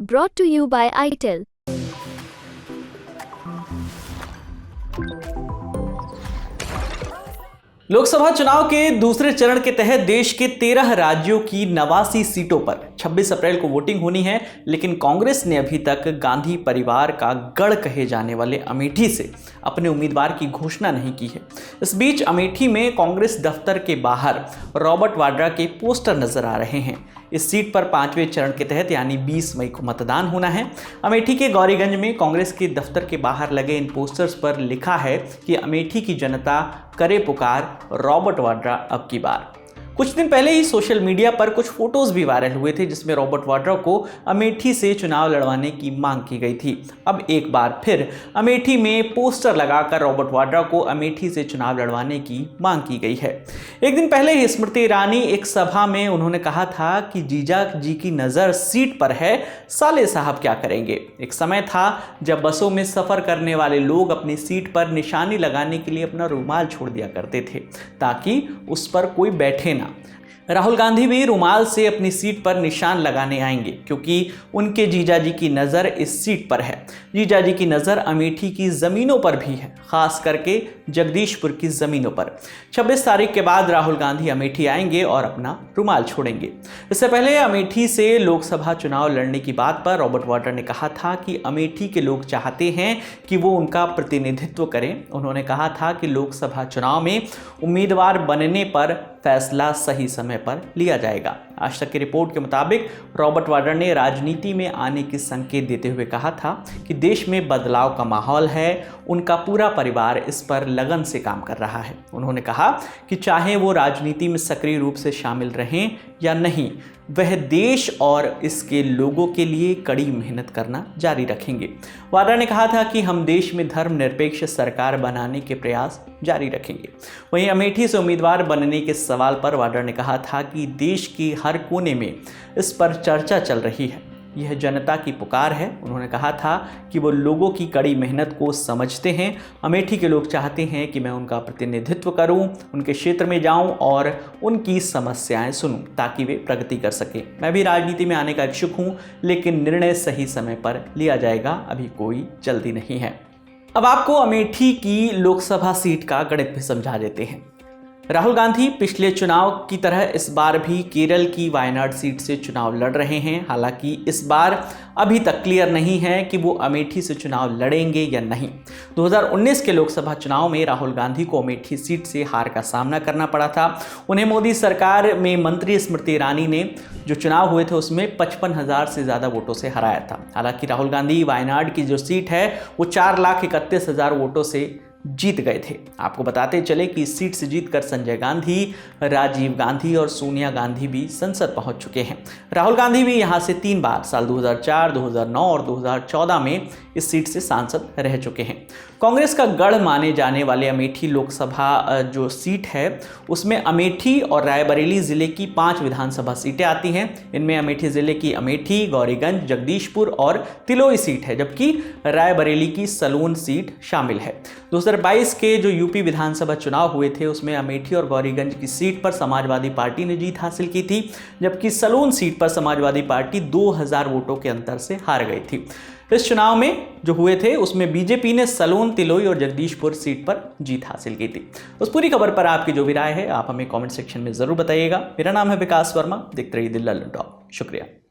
Brought to you by ITEL. Lok Sabha चुनाव के दूसरे चरण के तहत देश के 13 राज्यों की 89 सीटों पर 26 अप्रैल को वोटिंग होनी है, लेकिन कांग्रेस ने अभी तक गांधी परिवार का गढ़ कहे जाने वाले अमेठी से अपने उम्मीदवार की घोषणा नहीं की है। इस बीच अमेठी में कांग्रेस दफ्तर के बाहर रॉबर्ट वाड्रा के पोस्टर नजर आ रहे हैं। इस सीट पर 5वें चरण के तहत यानी 20 मई को मतदान होना है। अमेठी के गौरीगंज में कांग्रेस के दफ्तर के बाहर लगे इन पोस्टर्स पर लिखा है कि अमेठी की जनता करे पुकार, रॉबर्ट वाड्रा अब की बार। कुछ दिन पहले ही सोशल मीडिया पर कुछ फोटोज भी वायरल हुए थे जिसमें रॉबर्ट वाड्रा को अमेठी से चुनाव लड़वाने की मांग की गई थी। अब एक बार फिर अमेठी में पोस्टर लगाकर रॉबर्ट वाड्रा को अमेठी से चुनाव लड़वाने की मांग की गई है। एक दिन पहले ही स्मृति ईरानी एक सभा में उन्होंने कहा था कि जीजा जी की नज़र सीट पर है, साले साहब क्या करेंगे। एक समय था जब बसों में सफ़र करने वाले लोग अपनी सीट पर निशानी लगाने के लिए अपना रुमाल छोड़ दिया करते थे ताकि उस पर कोई बैठे ना। राहुल गांधी भी रुमाल से अपनी सीट पर निशान लगाने आएंगे क्योंकि उनके जीजाजी की नज़र इस सीट पर है। जीजाजी की नज़र अमेठी की ज़मीनों पर भी है, खास करके जगदीशपुर की ज़मीनों पर। 26 तारीख के बाद राहुल गांधी अमेठी आएंगे और अपना रुमाल छोड़ेंगे। इससे पहले अमेठी से लोकसभा चुनाव लड़ने की बात पर रॉबर्ट वाड्रा ने कहा था कि अमेठी के लोग चाहते हैं कि वो उनका प्रतिनिधित्व करें। उन्होंने कहा था कि लोकसभा चुनाव में उम्मीदवार बनने पर फैसला सही समय पर लिया जाएगा। आज तक की रिपोर्ट के मुताबिक रॉबर्ट वाड्रा ने राजनीति में आने की संकेत देते हुए कहा था कि देश में बदलाव का माहौल है, उनका पूरा परिवार इस पर लगन से काम कर रहा है। उन्होंने कहा कि चाहे वो राजनीति में सक्रिय रूप से शामिल रहें या नहीं, वह देश और इसके लोगों के लिए कड़ी मेहनत करना जारी रखेंगे। वाड्रा ने कहा था कि हम देश में धर्मनिरपेक्ष सरकार बनाने के प्रयास जारी रखेंगे। वहीं अमेठी से उम्मीदवार बनने के सवाल पर वाड्रा ने कहा था कि देश के हर कोने में इस पर चर्चा चल रही है, यह जनता की पुकार है। उन्होंने कहा था कि वो लोगों की कड़ी मेहनत को समझते हैं। अमेठी के लोग चाहते हैं कि मैं उनका प्रतिनिधित्व करूं, उनके क्षेत्र में जाऊं और उनकी समस्याएं सुनूं ताकि वे प्रगति कर सकें। मैं भी राजनीति में आने का इच्छुक हूं, लेकिन निर्णय सही समय पर लिया जाएगा, अभी कोई जल्दी नहीं है। अब आपको अमेठी की लोकसभा सीट का गणित भी समझा देते हैं। राहुल गांधी पिछले चुनाव की तरह इस बार भी केरल की वायनाड सीट से चुनाव लड़ रहे हैं। हालांकि इस बार अभी तक क्लियर नहीं है कि वो अमेठी से चुनाव लड़ेंगे या नहीं। 2019 के लोकसभा चुनाव में राहुल गांधी को अमेठी सीट से हार का सामना करना पड़ा था। उन्हें मोदी सरकार में मंत्री स्मृति ईरानी ने जो चुनाव हुए थे उसमें 55,000 से ज़्यादा वोटों से हराया था। हालांकि राहुल गांधी वायनाड की जो सीट है वो 4,31,000 वोटों से जीत गए थे। आपको बताते चले कि इस सीट से जीतकर संजय गांधी, राजीव गांधी और सोनिया गांधी भी संसद पहुंच चुके हैं। राहुल गांधी भी यहां से 3 बार साल 2004, 2009 और 2014 में इस सीट से सांसद रह चुके हैं। कांग्रेस का गढ़ माने जाने वाले अमेठी लोकसभा जो सीट है उसमें अमेठी और रायबरेली जिले की 5 विधानसभा सीटें आती हैं। इनमें अमेठी जिले की अमेठी, गौरीगंज, जगदीशपुर और तिलोई सीट है, जबकि रायबरेली की सलोन सीट शामिल है। 2022 के जो यूपी विधानसभा चुनाव हुए थे उसमें अमेठी और गौरीगंज की सीट पर समाजवादी पार्टी ने जीत हासिल की थी, जबकि सलोन सीट पर समाजवादी पार्टी 2000 वोटों के अंतर से हार गई थी। इस चुनाव में जो हुए थे उसमें बीजेपी ने सलोन, तिलोई और जगदीशपुर सीट पर जीत हासिल की थी। उस पूरी खबर पर आपकी जो भी राय है आप हमें कमेंट सेक्शन में जरूर बताइएगा। मेरा नाम है विकास वर्मा, देखते रहिए दिल लल्लन टॉप। शुक्रिया।